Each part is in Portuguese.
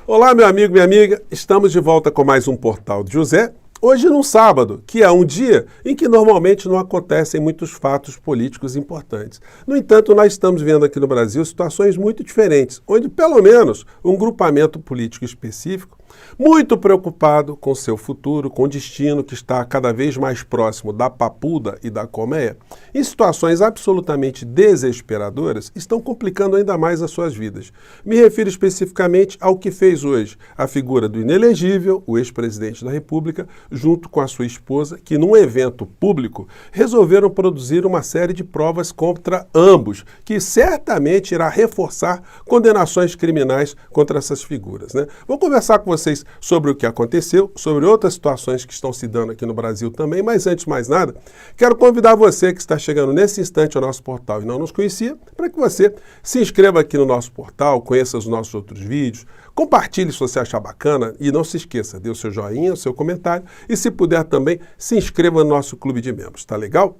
Olá, meu amigo, minha amiga. Estamos de volta com mais um Portal de José. Hoje num sábado, que é um dia em que normalmente não acontecem muitos fatos políticos importantes. No entanto, nós estamos vendo aqui no Brasil situações muito diferentes, onde pelo menos um grupamento político específico, muito preocupado com seu futuro, com o destino que está cada vez mais próximo da Papuda e da Colmeia, em situações absolutamente desesperadoras, estão complicando ainda mais as suas vidas. Me refiro especificamente ao que fez hoje a figura do inelegível, o ex-presidente da República, junto com a sua esposa, que num evento público resolveram produzir uma série de provas contra ambos, que certamente irá reforçar condenações criminais contra essas figuras, né? Vou conversar com vocês sobre o que aconteceu, sobre outras situações que estão se dando aqui no Brasil também, mas antes de mais nada, quero convidar você que está chegando nesse instante ao nosso portal e não nos conhecia, para que você se inscreva aqui no nosso portal, conheça os nossos outros vídeos, compartilhe se você achar bacana e não se esqueça, dê o seu joinha, o seu comentário e se puder também, se inscreva no nosso clube de membros, tá legal?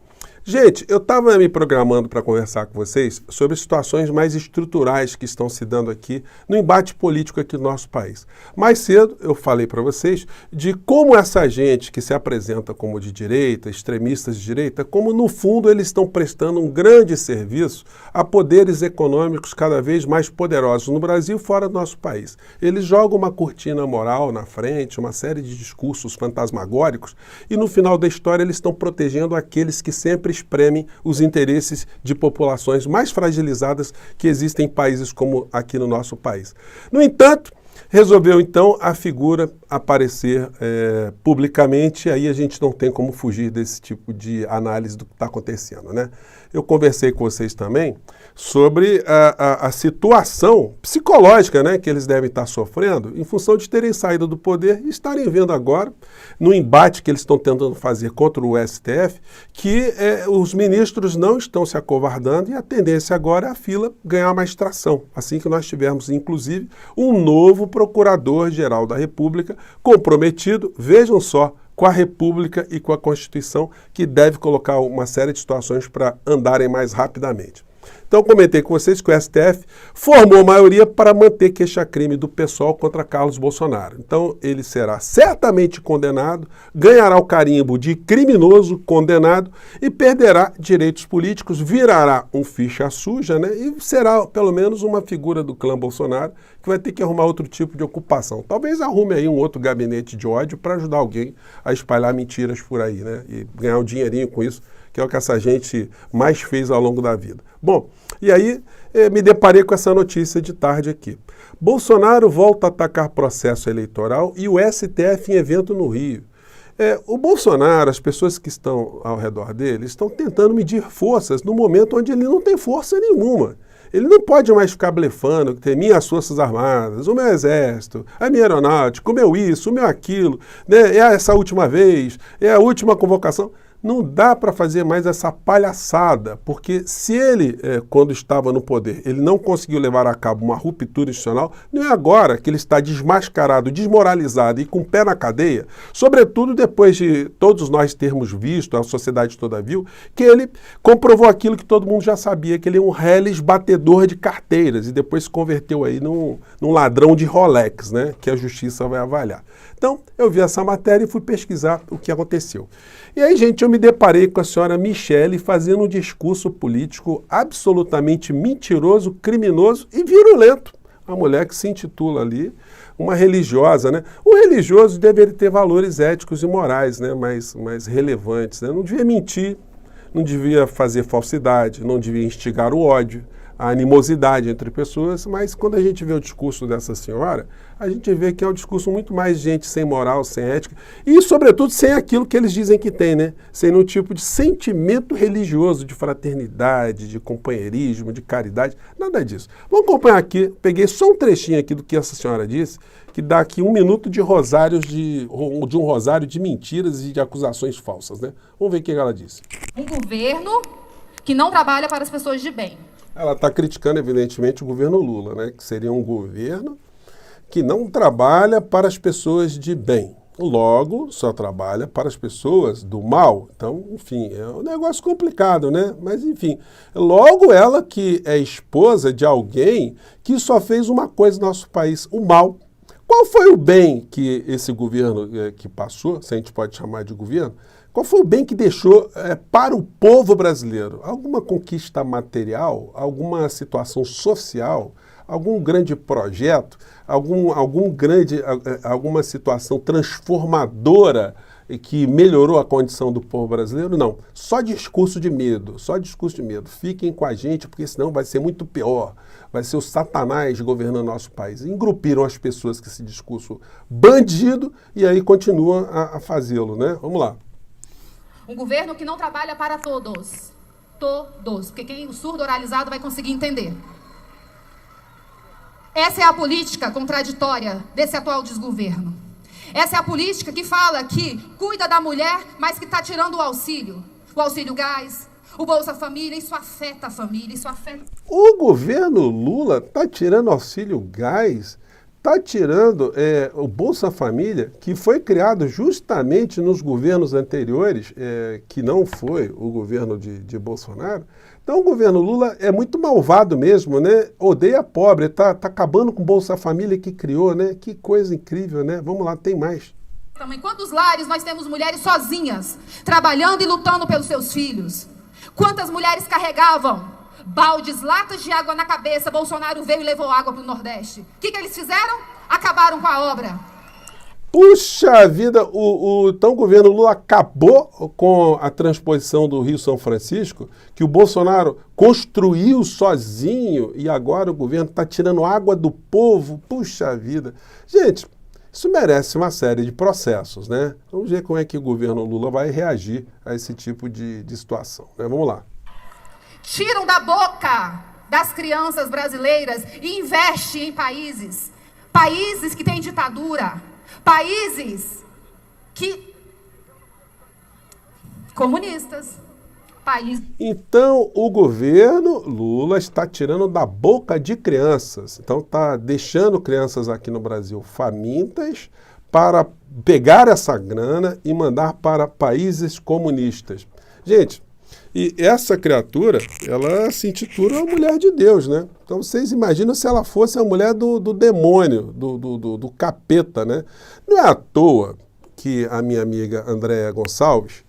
Gente, eu estava me programando para conversar com vocês sobre situações mais estruturais que estão se dando aqui no embate político aqui no nosso país. Mais cedo eu falei para vocês de como essa gente que se apresenta como de direita, extremistas de direita, como no fundo eles estão prestando um grande serviço a poderes econômicos cada vez mais poderosos no Brasil e fora do nosso país. Eles jogam uma cortina moral na frente, uma série de discursos fantasmagóricos e no final da história eles estão protegendo aqueles que sempre espremem os interesses de populações mais fragilizadas que existem em países como aqui no nosso país. No entanto, resolveu então a figura aparecer publicamente, aí a gente não tem como fugir desse tipo de análise do que está acontecendo, né? Eu conversei com vocês também sobre a situação psicológica, né, que eles devem estar sofrendo em função de terem saído do poder e estarem vendo agora, no embate que eles estão tentando fazer contra o STF, que os ministros não estão se acovardando e a tendência agora é a fila ganhar mais tração, assim que nós tivermos, inclusive, um novo procurador-geral da República comprometido, vejam só, com a República e com a Constituição, que deve colocar uma série de situações para andarem mais rapidamente. Então, comentei com vocês que o STF formou maioria para manter queixa-crime do PSOL contra Carlos Bolsonaro. Então, ele será certamente condenado, ganhará o carimbo de criminoso condenado e perderá direitos políticos, virará um ficha suja, né? E será, pelo menos, uma figura do clã Bolsonaro que vai ter que arrumar outro tipo de ocupação. Talvez arrume aí um outro gabinete de ódio para ajudar alguém a espalhar mentiras por aí, né? E ganhar um dinheirinho com isso, que é o que essa gente mais fez ao longo da vida. Bom, e aí me deparei com essa notícia de tarde aqui. Bolsonaro volta a atacar processo eleitoral e o STF em evento no Rio. O Bolsonaro, as pessoas que estão ao redor dele, estão tentando medir forças no momento onde ele não tem força nenhuma. Ele não pode mais ficar blefando que tem minhas forças armadas, o meu exército, a minha aeronáutica, o meu isso, o meu aquilo, né? É essa última vez, é a última convocação. Não dá para fazer mais essa palhaçada, porque se ele, quando estava no poder, ele não conseguiu levar a cabo uma ruptura institucional, não é agora que ele está desmascarado, desmoralizado e com o pé na cadeia, sobretudo depois de todos nós termos visto, a sociedade toda viu, que ele comprovou aquilo que todo mundo já sabia, que ele é um reles batedor de carteiras e depois se converteu aí num ladrão de Rolex, né, que a justiça vai avaliar. Então, eu vi essa matéria e fui pesquisar o que aconteceu. E aí, gente, eu me deparei com a senhora Michele fazendo um discurso político absolutamente mentiroso, criminoso e virulento. A mulher que se intitula ali uma religiosa, né? Um religioso deveria ter valores éticos e morais, né? mais relevantes, né? Não devia mentir, não devia fazer falsidade, não devia instigar o ódio, a animosidade entre pessoas, mas quando a gente vê o discurso dessa senhora, a gente vê que é um discurso muito mais de gente sem moral, sem ética e, sobretudo, sem aquilo que eles dizem que tem, né? Sem nenhum tipo de sentimento religioso, de fraternidade, de companheirismo, de caridade, nada disso. Vamos acompanhar aqui, peguei só um trechinho aqui do que essa senhora disse, que dá aqui 1 minuto de rosários de um rosário de mentiras e de acusações falsas, né? Vamos ver o que ela disse. Um governo que não trabalha para as pessoas de bem. Ela está criticando, evidentemente, o governo Lula, né? Que seria um governo que não trabalha para as pessoas de bem. Logo, só trabalha para as pessoas do mal. Então, enfim, é um negócio complicado, né? Mas, enfim, logo ela que é esposa de alguém que só fez uma coisa no nosso país, o mal. Qual foi o bem que esse governo que passou, se a gente pode chamar de governo, qual foi o bem que deixou para o povo brasileiro? Alguma conquista material, alguma situação social, algum grande projeto, alguma situação transformadora que melhorou a condição do povo brasileiro? Não. Só discurso de medo, só discurso de medo. Fiquem com a gente, porque senão vai ser muito pior. Vai ser o Satanás governando nosso país. Engrupiram as pessoas com esse discurso bandido e aí continuam a fazê-lo, né? Vamos lá. Um governo que não trabalha para todos. Todos. Porque o surdo oralizado vai conseguir entender. Essa é a política contraditória desse atual desgoverno. Essa é a política que fala que cuida da mulher, mas que está tirando o auxílio gás, o Bolsa Família. Isso afeta a família, isso afeta... O governo Lula está tirando auxílio gás, está tirando o Bolsa Família, que foi criado justamente nos governos anteriores, que não foi o governo de Bolsonaro. Então o governo Lula é muito malvado mesmo, né? Odeia pobre, tá acabando com o Bolsa Família que criou, né? Que coisa incrível, né? Vamos lá, tem mais. Em quantos lares nós temos mulheres sozinhas, trabalhando e lutando pelos seus filhos? Quantas mulheres carregavam baldes, latas de água na cabeça? Bolsonaro veio e levou água para o Nordeste. O que eles fizeram? Acabaram com a obra. Puxa vida, então o governo Lula acabou com a transposição do Rio São Francisco, que o Bolsonaro construiu sozinho e agora o governo está tirando água do povo. Puxa vida. Gente, isso merece uma série de processos, né? Vamos ver como é que o governo Lula vai reagir a esse tipo de situação, né? Vamos lá. Tiram da boca das crianças brasileiras e investem em países que têm ditadura, países comunistas. Então, o governo Lula está tirando da boca de crianças. Então, está deixando crianças aqui no Brasil famintas para pegar essa grana e mandar para países comunistas. Gente, e essa criatura, ela se intitula a mulher de Deus, né? Então, vocês imaginam se ela fosse a mulher do demônio, do capeta, né? Não é à toa que a minha amiga Andréa Gonçalves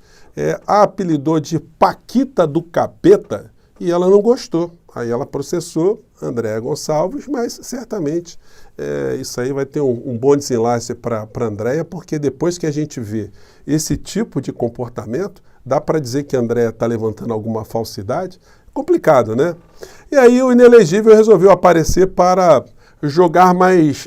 a apelidou de Paquita do Capeta e ela não gostou. Aí ela processou Andréa Gonçalves, mas certamente isso aí vai ter um bom desenlace para a Andréa, porque depois que a gente vê esse tipo de comportamento, dá para dizer que a Andréa está levantando alguma falsidade? Complicado, né? E aí o inelegível resolveu aparecer para jogar mais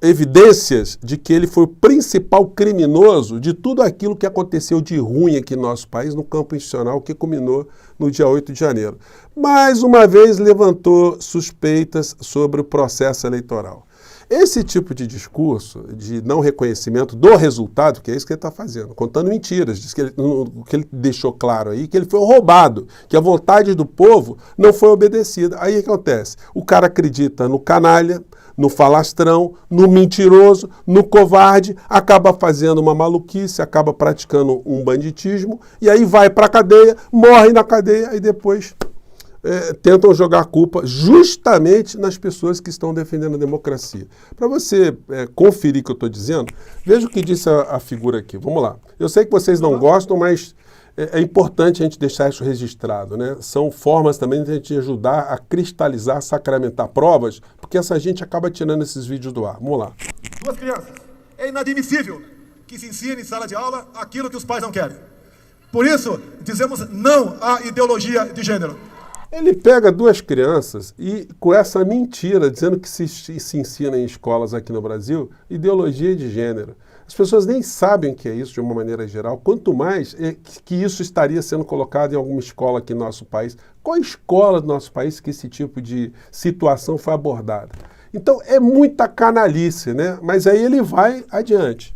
evidências de que ele foi o principal criminoso de tudo aquilo que aconteceu de ruim aqui no nosso país, no campo institucional, que culminou no dia 8 de janeiro. Mais uma vez levantou suspeitas sobre o processo eleitoral. Esse tipo de discurso de não reconhecimento do resultado, que é isso que ele está fazendo, contando mentiras, diz que o que ele deixou claro aí, que ele foi roubado, que a vontade do povo não foi obedecida. Aí o que acontece? O cara acredita no canalha, no falastrão, no mentiroso, no covarde, acaba fazendo uma maluquice, acaba praticando um banditismo, e aí vai para a cadeia, morre na cadeia, e depois tentam jogar a culpa justamente nas pessoas que estão defendendo a democracia. Para você conferir o que eu estou dizendo, veja o que disse a figura aqui. Vamos lá. Eu sei que vocês não gostam, mas é importante a gente deixar isso registrado, né? São formas também de a gente ajudar a cristalizar, sacramentar provas, porque essa gente acaba tirando esses vídeos do ar. Vamos lá. Duas crianças. É inadmissível que se ensine em sala de aula aquilo que os pais não querem. Por isso, dizemos não à ideologia de gênero. Ele pega duas crianças e, com essa mentira, dizendo que se ensina em escolas aqui no Brasil, ideologia de gênero. As pessoas nem sabem o que é isso de uma maneira geral, quanto mais que isso estaria sendo colocado em alguma escola aqui no nosso país. Qual escola do nosso país que esse tipo de situação foi abordada? Então, é muita canalice, né? Mas aí ele vai adiante.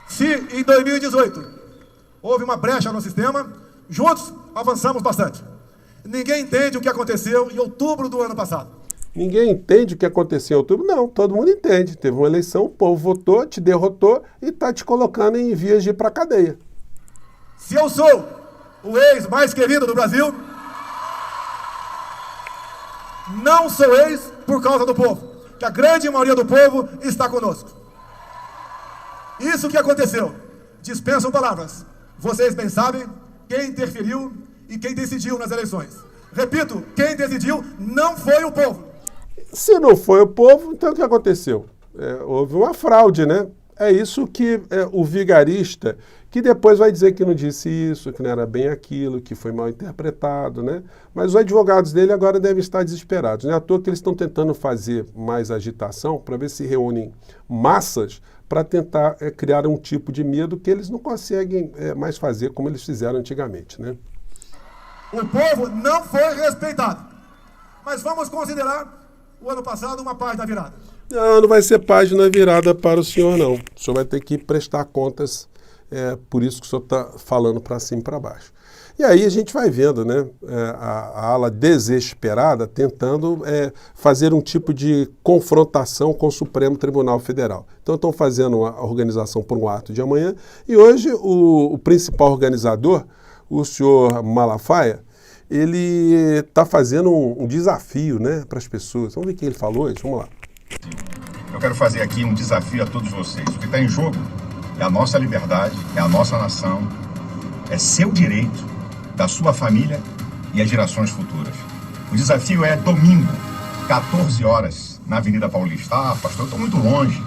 Se em 2018 houve uma brecha no sistema, juntos avançamos bastante. Ninguém entende o que aconteceu em outubro do ano passado. Ninguém entende o que aconteceu em outubro? Não, todo mundo entende. Teve uma eleição, o povo votou, te derrotou e está te colocando em vias de ir para a cadeia. Se eu sou o ex mais querido do Brasil, Não soeis por causa do povo, que a grande maioria do povo está conosco. Isso que aconteceu. Dispensam palavras. Vocês bem sabem quem interferiu e quem decidiu nas eleições. Repito, quem decidiu não foi o povo. Se não foi o povo, então o que aconteceu? Houve uma fraude, né? É isso que o vigarista, que depois vai dizer que não disse isso, que não era bem aquilo, que foi mal interpretado, né? Mas os advogados dele agora devem estar desesperados. Não é à toa que eles estão tentando fazer mais agitação para ver se reúnem massas para tentar criar um tipo de medo que eles não conseguem mais fazer como eles fizeram antigamente, né? O povo não foi respeitado. Mas vamos considerar o ano passado uma página virada. Não vai ser página virada para o senhor, não. O senhor vai ter que prestar contas, por isso que o senhor está falando para cima e para baixo. E aí a gente vai vendo, né, a ala desesperada tentando fazer um tipo de confrontação com o Supremo Tribunal Federal. Então estão fazendo a organização por um ato de amanhã e hoje o principal organizador, o senhor Malafaia, ele está fazendo um desafio, né, para as pessoas. Vamos ver o que ele falou hoje? Vamos lá. Eu quero fazer aqui um desafio a todos vocês. O que está em jogo é a nossa liberdade, é a nossa nação, é seu direito, da sua família e as gerações futuras. O desafio é domingo, 14 horas, na Avenida Paulista. Ah, pastor, eu estou muito longe.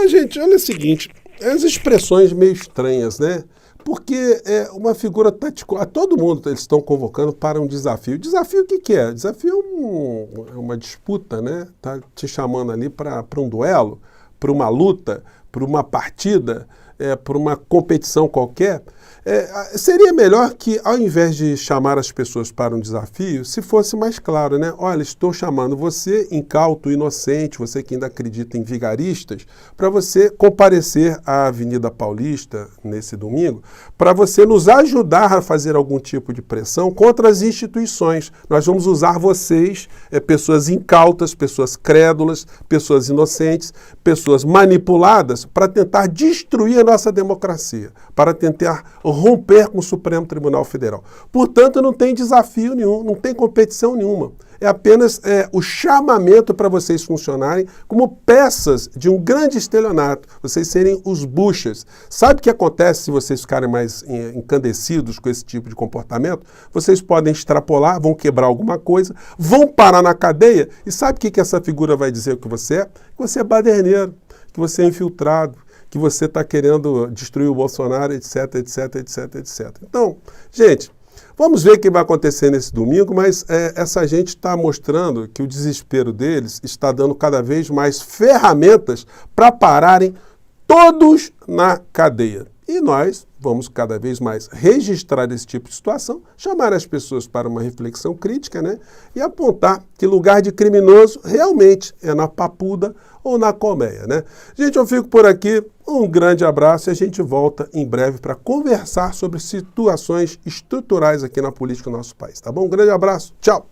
Gente, olha o seguinte, as expressões meio estranhas, né? Porque uma figura tática, a todo mundo eles estão convocando para um desafio. Desafio o que é? Desafio é uma disputa, né? Tá te chamando ali para um duelo, para uma luta, para uma partida, para uma competição qualquer. Seria melhor que, ao invés de chamar as pessoas para um desafio, se fosse mais claro, né? Olha, estou chamando você, incauto, inocente, você que ainda acredita em vigaristas, para você comparecer à Avenida Paulista nesse domingo, para você nos ajudar a fazer algum tipo de pressão contra as instituições. Nós vamos usar vocês, pessoas incautas, pessoas crédulas, pessoas inocentes, pessoas manipuladas, para tentar destruir a nossa democracia, para tentar romper com o Supremo Tribunal Federal. Portanto, não tem desafio nenhum, não tem competição nenhuma. É apenas o chamamento para vocês funcionarem como peças de um grande estelionato, vocês serem os buchas. Sabe o que acontece se vocês ficarem mais encandecidos com esse tipo de comportamento? Vocês podem extrapolar, vão quebrar alguma coisa, vão parar na cadeia e sabe o que essa figura vai dizer que você é? Que você é baderneiro, que você é infiltrado, que você está querendo destruir o Bolsonaro, etc, etc, etc, etc. Então, gente, vamos ver o que vai acontecer nesse domingo, mas essa gente está mostrando que o desespero deles está dando cada vez mais ferramentas para pararem todos na cadeia. E nós vamos cada vez mais registrar esse tipo de situação, chamar as pessoas para uma reflexão crítica, né? E apontar que lugar de criminoso realmente é na papuda ou na colmeia, né? Gente, eu fico por aqui. Um grande abraço e a gente volta em breve para conversar sobre situações estruturais aqui na política do nosso país, tá bom? Um grande abraço. Tchau!